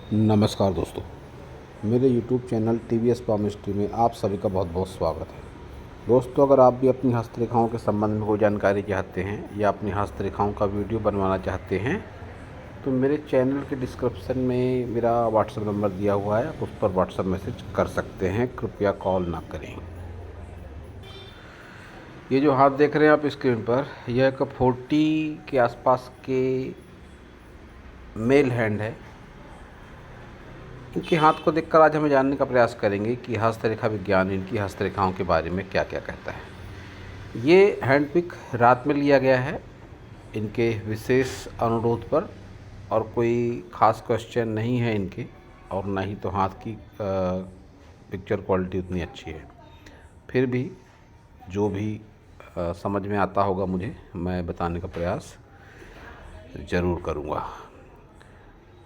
नमस्कार दोस्तों, मेरे YouTube चैनल TVS पामिस्ट्री में आप सभी का बहुत बहुत स्वागत है। दोस्तों, अगर आप भी अपनी हस्तरेखाओं के संबंध में कोई जानकारी चाहते हैं या अपनी हस्तरेखाओं का वीडियो बनवाना चाहते हैं तो मेरे चैनल के डिस्क्रिप्शन में मेरा व्हाट्सएप नंबर दिया हुआ है, आप उस पर व्हाट्सएप मैसेज कर सकते हैं, कृपया कॉल ना करें। ये जो हाथ देख रहे हैं आप स्क्रीन पर, यह एक 40 के आसपास के मेल हैंड है। इनके हाथ को देखकर आज हमें जानने का प्रयास करेंगे कि हस्तरेखा विज्ञान इनकी हस्तरेखाओं के बारे में क्या क्या कहता है। ये हैंड पिक रात में लिया गया है इनके विशेष अनुरोध पर, और कोई ख़ास क्वेश्चन नहीं है इनके, और ना ही तो हाथ की पिक्चर क्वालिटी उतनी अच्छी है। फिर भी जो भी समझ में आता होगा मुझे, मैं बताने का प्रयास ज़रूर करूँगा।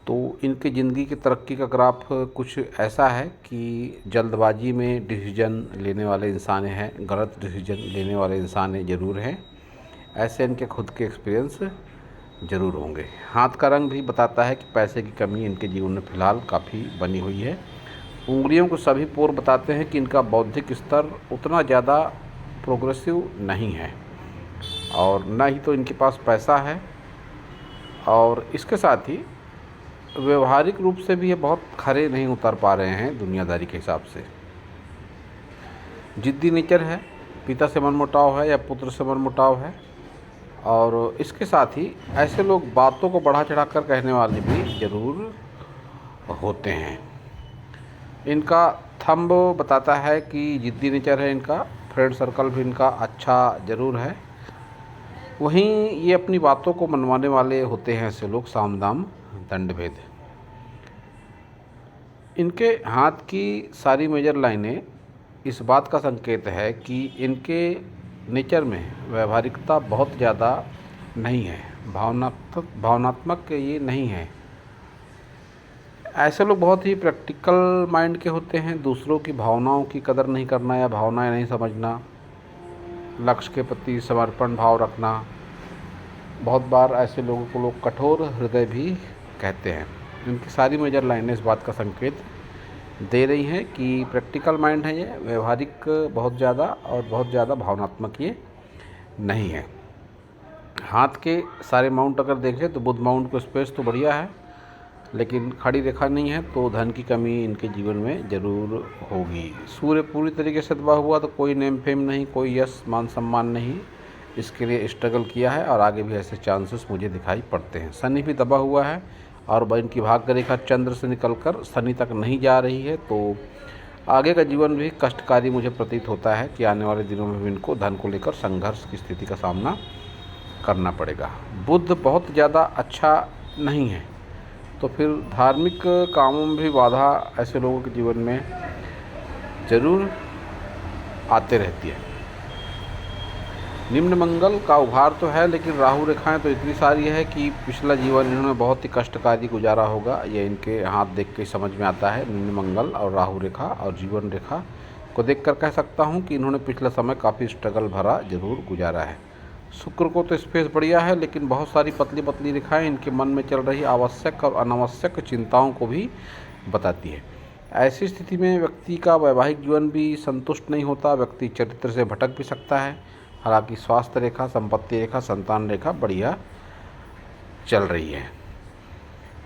तो इनके ज़िंदगी की तरक्की का ग्राफ कुछ ऐसा है कि जल्दबाजी में डिसीजन लेने वाले इंसान हैं, गलत डिसीजन लेने वाले इंसान ज़रूर हैं। ऐसे इनके खुद के एक्सपीरियंस ज़रूर होंगे। हाथ का रंग भी बताता है कि पैसे की कमी इनके जीवन में फ़िलहाल काफ़ी बनी हुई है। उंगलियों को सभी पोर बताते हैं कि इनका बौद्धिक स्तर उतना ज़्यादा प्रोग्रेसिव नहीं है, और ना ही तो इनके पास पैसा है, और इसके साथ ही व्यवहारिक रूप से भी ये बहुत खरे नहीं उतर पा रहे हैं दुनियादारी के हिसाब से। जिद्दी नेचर है, पिता से मनमुटाव है या पुत्र से मनमुटाव है, और इसके साथ ही ऐसे लोग बातों को बढ़ा चढ़ाकर कहने वाले भी ज़रूर होते हैं। इनका थंब बताता है कि जिद्दी नेचर है इनका। फ्रेंड सर्कल भी इनका अच्छा ज़रूर है। वहीं ये अपनी बातों को मनवाने वाले होते हैं ऐसे लोग, साम दाम दंड भेद। इनके हाथ की सारी मेजर लाइनें इस बात का संकेत है कि इनके नेचर में व्यवहारिकता बहुत ज़्यादा नहीं है, भावनात्मक ये नहीं है। ऐसे लोग बहुत ही प्रैक्टिकल माइंड के होते हैं। दूसरों की भावनाओं की कदर नहीं करना या भावनाएं नहीं समझना, लक्ष्य के प्रति समर्पण भाव रखना। बहुत बार ऐसे लोगों को लोग कठोर हृदय भी कहते हैं। इनकी सारी मेजर लाइनें इस बात का संकेत दे रही हैं कि प्रैक्टिकल माइंड है ये, व्यवहारिक बहुत ज़्यादा और बहुत ज़्यादा भावनात्मक ये नहीं है। हाथ के सारे माउंट अगर देखें तो बुध माउंट को स्पेस तो बढ़िया है, लेकिन खड़ी रेखा नहीं है, तो धन की कमी इनके जीवन में ज़रूर होगी। सूर्य पूरी तरीके से दबा हुआ तो कोई नेम फेम नहीं, कोई यश मान सम्मान नहीं। इसके लिए स्ट्रगल किया है और आगे भी ऐसे चांसेस मुझे दिखाई पड़ते हैं। शनि भी दबा हुआ है और वह इनकी भाग्य रेखा चंद्र से निकलकर शनि तक नहीं जा रही है, तो आगे का जीवन भी कष्टकारी मुझे प्रतीत होता है कि आने वाले दिनों में भी इनको धन को लेकर संघर्ष की स्थिति का सामना करना पड़ेगा। बुध बहुत ज़्यादा अच्छा नहीं है, तो फिर धार्मिक कामों में भी बाधा ऐसे लोगों के जीवन में ज़रूर आते रहती है। निम्न मंगल का उभार तो है, लेकिन राहु रेखाएं तो इतनी सारी है कि पिछला जीवन इन्होंने बहुत ही कष्टकारी गुजारा होगा। ये इनके हाथ देख के समझ में आता है। निम्न मंगल और राहु रेखा और जीवन रेखा को देखकर कह सकता हूँ कि इन्होंने पिछला समय काफ़ी स्ट्रगल भरा ज़रूर गुजारा है। शुक्र को तो स्पेस बढ़िया है, लेकिन बहुत सारी पतली पतली रेखाएं इनके मन में चल रही आवश्यक और अनावश्यक चिंताओं को भी बताती है। ऐसी स्थिति में व्यक्ति का वैवाहिक जीवन भी संतुष्ट नहीं होता, व्यक्ति चरित्र से भटक भी सकता है। हालांकि स्वास्थ्य रेखा, संपत्ति रेखा, संतान रेखा बढ़िया चल रही है।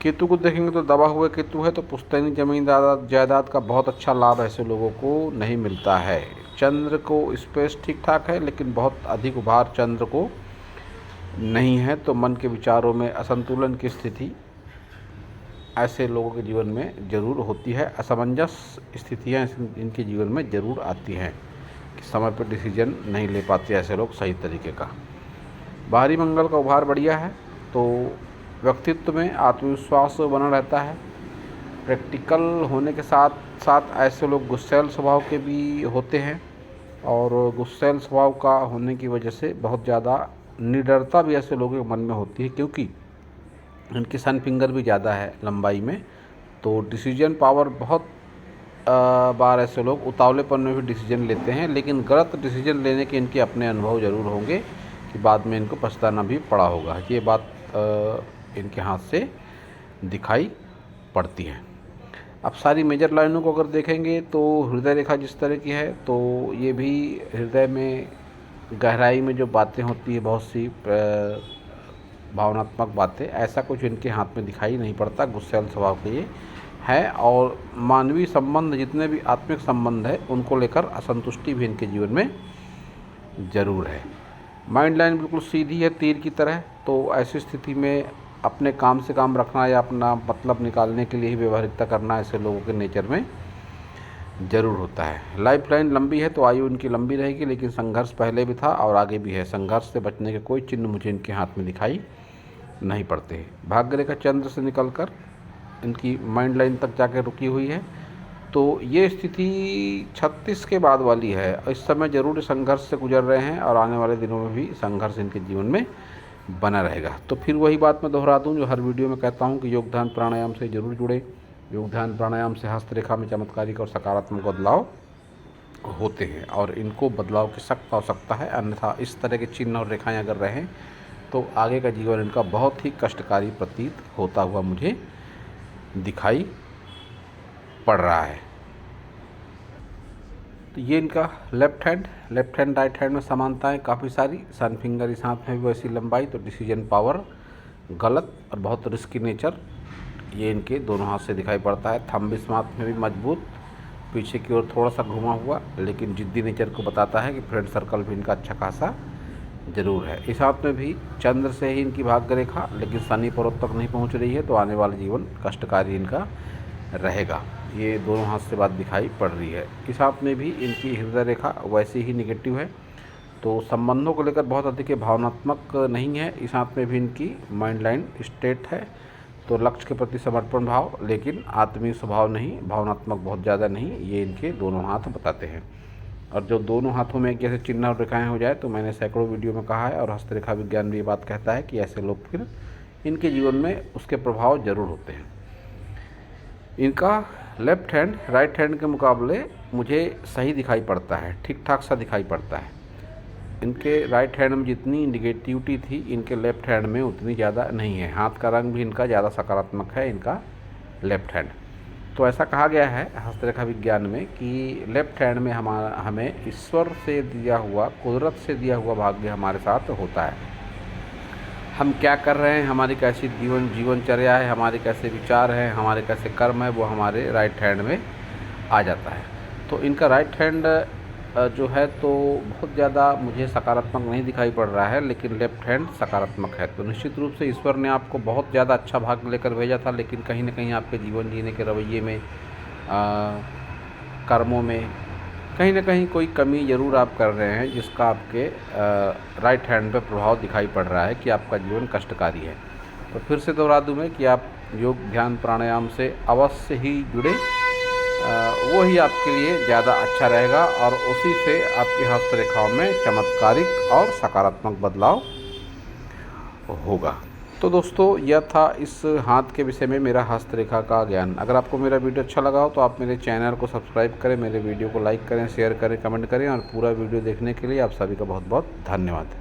केतु को देखेंगे तो दबा हुआ केतु है, तो पुश्तैनी जमीन जायदाद का बहुत अच्छा लाभ ऐसे लोगों को नहीं मिलता है। चंद्र को स्पेस ठीक ठाक है, लेकिन बहुत अधिक उभार चंद्र को नहीं है, तो मन के विचारों में असंतुलन की स्थिति ऐसे लोगों के जीवन में ज़रूर होती है। असमंजस स्थितियाँ इनके जीवन में ज़रूर आती हैं कि समय पर डिसीजन नहीं ले पाते ऐसे लोग सही तरीके का। बाहरी मंगल का उभार बढ़िया है, तो व्यक्तित्व में आत्मविश्वास बना रहता है। प्रैक्टिकल होने के साथ साथ ऐसे लोग गुस्सैल स्वभाव के भी होते हैं, और गुस्सैल स्वभाव का होने की वजह से बहुत ज़्यादा निडरता भी ऐसे लोगों के मन में होती है, क्योंकि इनकी सन फिंगर भी ज़्यादा है लंबाई में, तो डिसीजन पावर बहुत बार ऐसे लोग उतावलेपन में भी डिसीजन लेते हैं, लेकिन गलत डिसीजन लेने के इनके अपने अनुभव ज़रूर होंगे कि बाद में इनको पछताना भी पड़ा होगा। ये बात इनके हाथ से दिखाई पड़ती हैं। अब सारी मेजर लाइनों को अगर देखेंगे तो हृदय रेखा जिस तरह की है, तो ये भी हृदय में गहराई में जो बातें होती है, बहुत सी भावनात्मक बातें, ऐसा कुछ इनके हाथ में दिखाई नहीं पड़ता। गुस्सैल स्वभाव के ये है, और मानवीय संबंध जितने भी आत्मिक संबंध है उनको लेकर असंतुष्टि भी इनके जीवन में ज़रूर है। माइंड लाइन बिल्कुल सीधी है तीर की तरह, तो ऐसी स्थिति में अपने काम से काम रखना या अपना मतलब निकालने के लिए ही व्यवहारिकता करना ऐसे लोगों के नेचर में ज़रूर होता है। लाइफ लाइन लंबी है तो आयु इनकी लंबी रहेगी, लेकिन संघर्ष पहले भी था और आगे भी है। संघर्ष से बचने के कोई चिन्ह मुझे इनके हाथ में दिखाई नहीं पड़ते। भाग्य रेखा चंद्र से निकलकर इनकी माइंड लाइन तक जाकर रुकी हुई है, तो ये स्थिति 36 के बाद वाली है। इस समय ज़रूर संघर्ष से गुजर रहे हैं और आने वाले दिनों में भी संघर्ष इनके जीवन में बना रहेगा। तो फिर वही बात मैं दोहरा दूं जो हर वीडियो में कहता हूं कि योग ध्यान प्राणायाम से ज़रूर जुड़े। योग ध्यान प्राणायाम से हस्तरेखा में चमत्कारिक और सकारात्मक बदलाव होते हैं, और इनको बदलाव की सख्त आवश्यकता है। अन्यथा इस तरह के चिन्ह और रेखाएँ अगर रहें तो आगे का जीवन इनका बहुत ही कष्टकारी प्रतीत होता हुआ मुझे दिखाई पड़ रहा है। तो ये इनका लेफ्ट हैंड राइट हैंड में समानताएं काफ़ी सारी। सन फिंगर इस हाथ में भी वैसी लंबाई, तो डिसीजन पावर गलत और बहुत रिस्की नेचर ये इनके दोनों हाथ से दिखाई पड़ता है। थंब इस हाथ में भी मजबूत, पीछे की ओर थोड़ा सा घुमा हुआ, लेकिन जिद्दी नेचर को बताता है कि फ्रेंड सर्कल भी इनका अच्छा खासा ज़रूर है। इस हाथ में भी चंद्र से ही इनकी भाग्य रेखा, लेकिन शनि पर्वत तक नहीं पहुंच रही है, तो आने वाला जीवन कष्टकारी इनका रहेगा। ये दोनों हाथ से बात दिखाई पड़ रही है। इस हाथ में भी इनकी हृदय रेखा वैसे ही निगेटिव है, तो संबंधों को लेकर बहुत अधिक भावनात्मक नहीं है। इस हाथ में भी इनकी माइंड लाइन स्ट्रेट है, तो लक्ष्य के प्रति समर्पण भाव, लेकिन आत्मीय स्वभाव नहीं, भावनात्मक बहुत ज़्यादा नहीं, ये इनके दोनों हाथ बताते हैं। और जो दोनों हाथों में एक जैसे चिन्ह और रेखाएँ हो जाए, तो मैंने सैकड़ों वीडियो में कहा है, और हस्तरेखा विज्ञान भी ये बात कहता है कि ऐसे लोग फिर इनके जीवन में उसके प्रभाव ज़रूर होते हैं। इनका लेफ्ट हैंड राइट हैंड के मुकाबले मुझे सही दिखाई पड़ता है, ठीक ठाक सा दिखाई पड़ता है। इनके राइट हैंड में जितनी निगेटिविटी थी, इनके लेफ्ट हैंड में उतनी ज़्यादा नहीं है। हाथ का रंग भी इनका ज़्यादा सकारात्मक है, इनका लेफ्ट हैंड। तो ऐसा कहा गया है हस्तरेखा विज्ञान में कि लेफ्ट हैंड में हमें ईश्वर से दिया हुआ, कुदरत से दिया हुआ भाग्य हमारे साथ होता है। हम क्या कर रहे हैं, हमारी कैसी जीवनचर्या है, हमारे कैसे विचार हैं, हमारे कैसे कर्म है, वो हमारे राइट हैंड में आ जाता है। तो इनका राइट हैंड जो है तो बहुत ज़्यादा मुझे सकारात्मक नहीं दिखाई पड़ रहा है, लेकिन लेफ्ट हैंड सकारात्मक है। तो निश्चित रूप से ईश्वर ने आपको बहुत ज़्यादा अच्छा भाग्य लेकर भेजा था, लेकिन कहीं ना कहीं आपके जीवन जीने के रवैये में, कर्मों में कहीं ना कहीं कोई कमी ज़रूर आप कर रहे हैं, जिसका आपके राइट हैंड पे प्रभाव दिखाई पड़ रहा है कि आपका जीवन कष्टकारी है। तो फिर से दोहरा दूँ मैं कि आप योग ध्यान प्राणायाम से अवश्य ही जुड़े, वो ही आपके लिए ज़्यादा अच्छा रहेगा, और उसी से आपकी हस्तरेखाओं में चमत्कारिक और सकारात्मक बदलाव होगा। तो दोस्तों, यह था इस हाथ के विषय में मेरा हस्तरेखा का ज्ञान। अगर आपको मेरा वीडियो अच्छा लगा हो तो आप मेरे चैनल को सब्सक्राइब करें, मेरे वीडियो को लाइक करें, शेयर करें, कमेंट करें, और पूरा वीडियो देखने के लिए आप सभी का बहुत बहुत धन्यवाद।